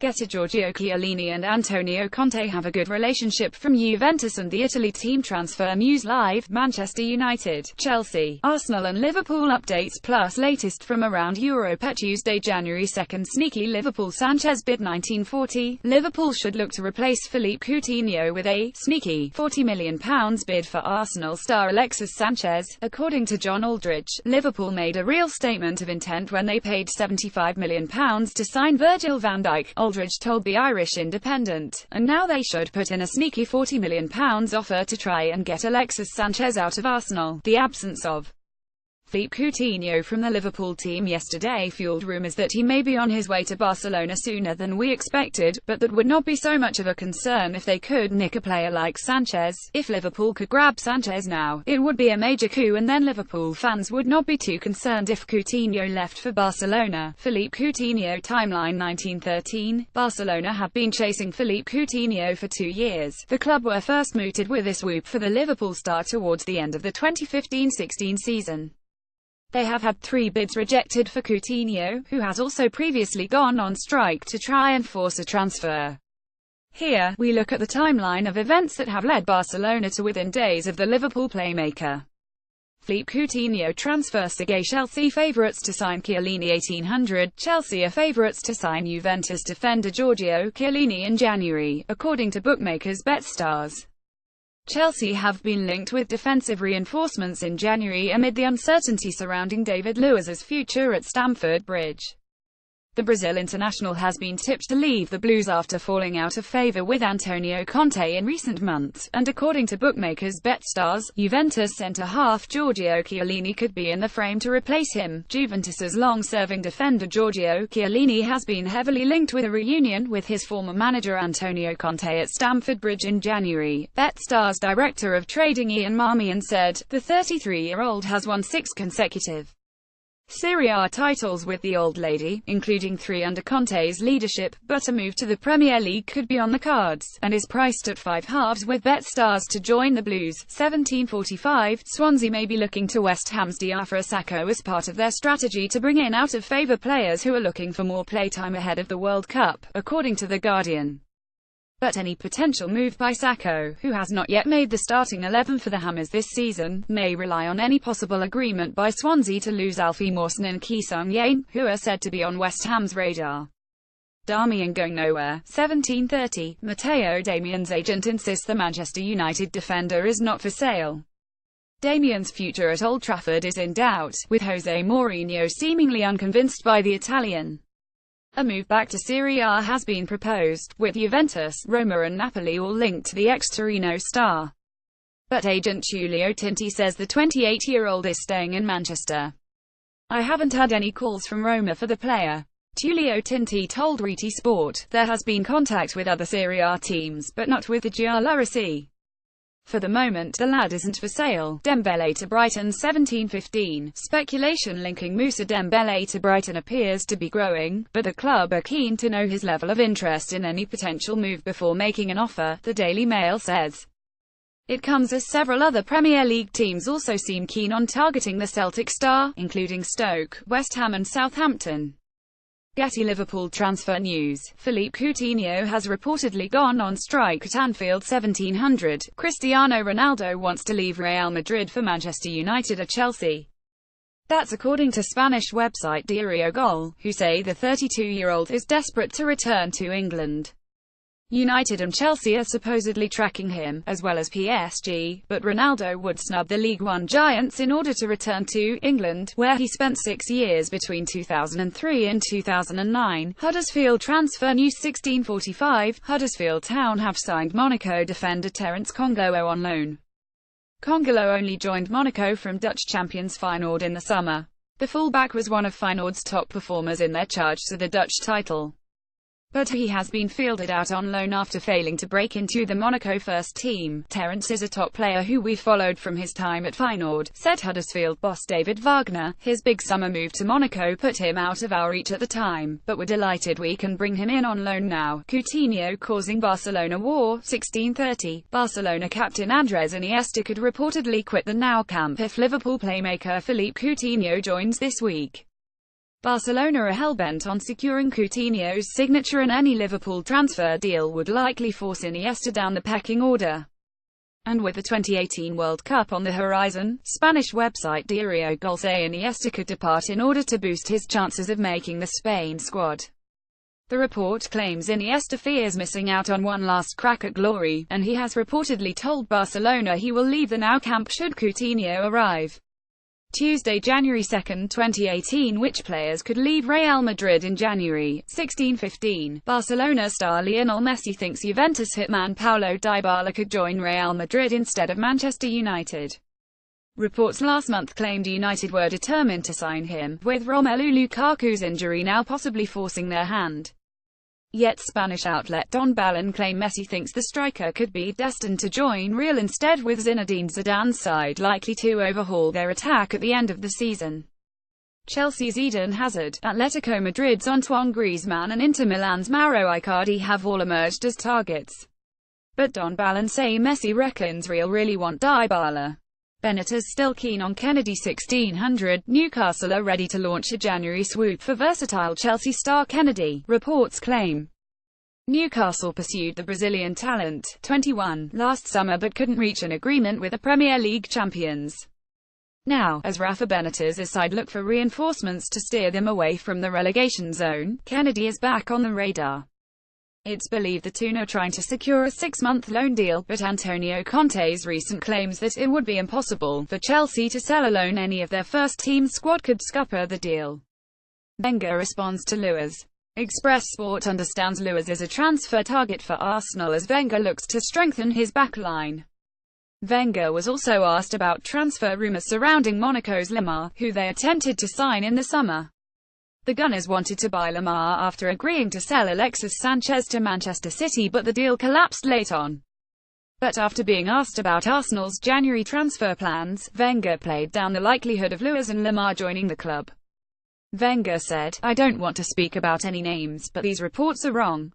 GETTYGiorgio. Chiellini and Antonio Conte have a good relationship. From Juventus and the Italy team transfer news live. Manchester United, Chelsea, Arsenal and Liverpool updates plus latest from around Europe. Tuesday, January 2nd. Sneaky Liverpool Sanchez bid 1940. Liverpool should look to replace Philippe Coutinho with a sneaky £40 million bid for Arsenal star Alexis Sanchez. According to John Aldridge, Liverpool made a real statement of intent when they paid £75 million to sign Virgil van Dijk, Aldridge told the Irish Independent, and now they should put in a sneaky £40 million offer to try and get Alexis Sanchez out of Arsenal. The absence of Philippe Coutinho from the Liverpool team yesterday fueled rumours that he may be on his way to Barcelona sooner than we expected, but that would not be so much of a concern if they could nick a player like Sanchez. If Liverpool could grab Sanchez now, it would be a major coup, and then Liverpool fans would not be too concerned if Coutinho left for Barcelona. Philippe Coutinho timeline. 1913, Barcelona have been chasing Philippe Coutinho for 2 years. The club were first mooted with a swoop for the Liverpool star towards the end of the 2015-16 season. They have had 3 bids rejected for Coutinho, who has also previously gone on strike to try and force a transfer. Here, we look at the timeline of events that have led Barcelona to within days of the Liverpool playmaker. Philippe Coutinho transfer. Chelsea favourites to sign Chiellini. 1800, Chelsea are favourites to sign Juventus defender Giorgio Chiellini in January, according to bookmakers BetStars. Chelsea have been linked with defensive reinforcements in January amid the uncertainty surrounding David Luiz's future at Stamford Bridge. The Brazil international has been tipped to leave the Blues after falling out of favour with Antonio Conte in recent months, and according to bookmakers BetStars, Juventus centre-half Giorgio Chiellini could be in the frame to replace him. Juventus's long-serving defender Giorgio Chiellini has been heavily linked with a reunion with his former manager Antonio Conte at Stamford Bridge in January. BetStars director of trading Ian Marmion said, "The 33-year-old has won 6 consecutive Serie A titles with the Old Lady, including 3 under Conte's leadership, but a move to the Premier League could be on the cards, and is priced at 5 halves with BetStars to join the Blues. 1745, Swansea may be looking to West Ham's Diafra Sakho as part of their strategy to bring in out-of-favour players who are looking for more playtime ahead of the World Cup, according to The Guardian. But any potential move by Sakho, who has not yet made the starting 11 for the Hammers this season, may rely on any possible agreement by Swansea to lose Alfie Mawson and Ki Sung-Yae, who are said to be on West Ham's radar. Darmian going nowhere. 1730, Matteo Darmian's agent insists the Manchester United defender is not for sale. Darmian's future at Old Trafford is in doubt, with Jose Mourinho seemingly unconvinced by the Italian. A move back to Serie A has been proposed, with Juventus, Roma and Napoli all linked to the ex-Torino star. But agent Giulio Tinti says the 28-year-old is staying in Manchester. "I haven't had any calls from Roma for the player," Giulio Tinti told Rete Sport. "There has been contact with other Serie A teams, but not with the Giallorossi. For the moment, the lad isn't for sale." Dembele to Brighton. 1715, speculation linking Moussa Dembele to Brighton appears to be growing, but the club are keen to know his level of interest in any potential move before making an offer, the Daily Mail says. It comes as several other Premier League teams also seem keen on targeting the Celtic star, including Stoke, West Ham and Southampton. Getty. Liverpool transfer news. Philippe Coutinho has reportedly gone on strike at Anfield. 1700, Cristiano Ronaldo wants to leave Real Madrid for Manchester United or Chelsea. That's according to Spanish website Diario Gol, who say the 32-year-old is desperate to return to England. United and Chelsea are supposedly tracking him, as well as PSG, but Ronaldo would snub the League One giants in order to return to England, where he spent 6 years between 2003 and 2009. Huddersfield transfer news. 1645, Huddersfield Town have signed Monaco defender Terence Kongolo on loan. Kongolo only joined Monaco from Dutch champions Feyenoord in the summer. The fullback was one of Feyenoord's top performers in their charge to the Dutch title. But he has been fielded out on loan after failing to break into the Monaco first team. Terence is a top player who we followed from his time at Feyenoord, said Huddersfield boss David Wagner. His big summer move to Monaco put him out of our reach at the time, but we're delighted we can bring him in on loan now. Coutinho causing Barcelona war. 1630, Barcelona captain Andres Iniesta could reportedly quit the Nou camp if Liverpool playmaker Philippe Coutinho joins this week. Barcelona are hell-bent on securing Coutinho's signature, and any Liverpool transfer deal would likely force Iniesta down the pecking order. And with the 2018 World Cup on the horizon, Spanish website GETTYGiorgio say Iniesta could depart in order to boost his chances of making the Spain squad. The report claims Iniesta fears missing out on one last crack at glory, and he has reportedly told Barcelona he will leave the Nou Camp should Coutinho arrive. Tuesday, January 2, 2018. Which players could leave Real Madrid in January? 16:15. Barcelona star Lionel Messi thinks Juventus hitman Paulo Dybala could join Real Madrid instead of Manchester United. Reports last month claimed United were determined to sign him, with Romelu Lukaku's injury now possibly forcing their hand. Yet Spanish outlet Don Balón claim Messi thinks the striker could be destined to join Real instead, with Zinedine Zidane's side likely to overhaul their attack at the end of the season. Chelsea's Eden Hazard, Atletico Madrid's Antoine Griezmann and Inter Milan's Mauro Icardi have all emerged as targets. But Don Balón say Messi reckons Real really want Dybala. Benitez still keen on Kennedy. 1600. Newcastle are ready to launch a January swoop for versatile Chelsea star Kennedy, reports claim. Newcastle pursued the Brazilian talent, 21, last summer but couldn't reach an agreement with the Premier League champions. Now, as Rafa Benitez's side look for reinforcements to steer them away from the relegation zone, Kennedy is back on the radar. It's believed the two are trying to secure a 6-month loan deal, but Antonio Conte's recent claims that it would be impossible for Chelsea to sell alone any of their first-team squad could scupper the deal. Wenger responds to Luis. Express Sport understands Luis is a transfer target for Arsenal as Wenger looks to strengthen his backline. Wenger was also asked about transfer rumours surrounding Monaco's Lemar, who they attempted to sign in the summer. The Gunners wanted to buy Lemar after agreeing to sell Alexis Sanchez to Manchester City, but the deal collapsed late on. But after being asked about Arsenal's January transfer plans, Wenger played down the likelihood of Luis and Lemar joining the club. Wenger said, "I don't want to speak about any names, but these reports are wrong.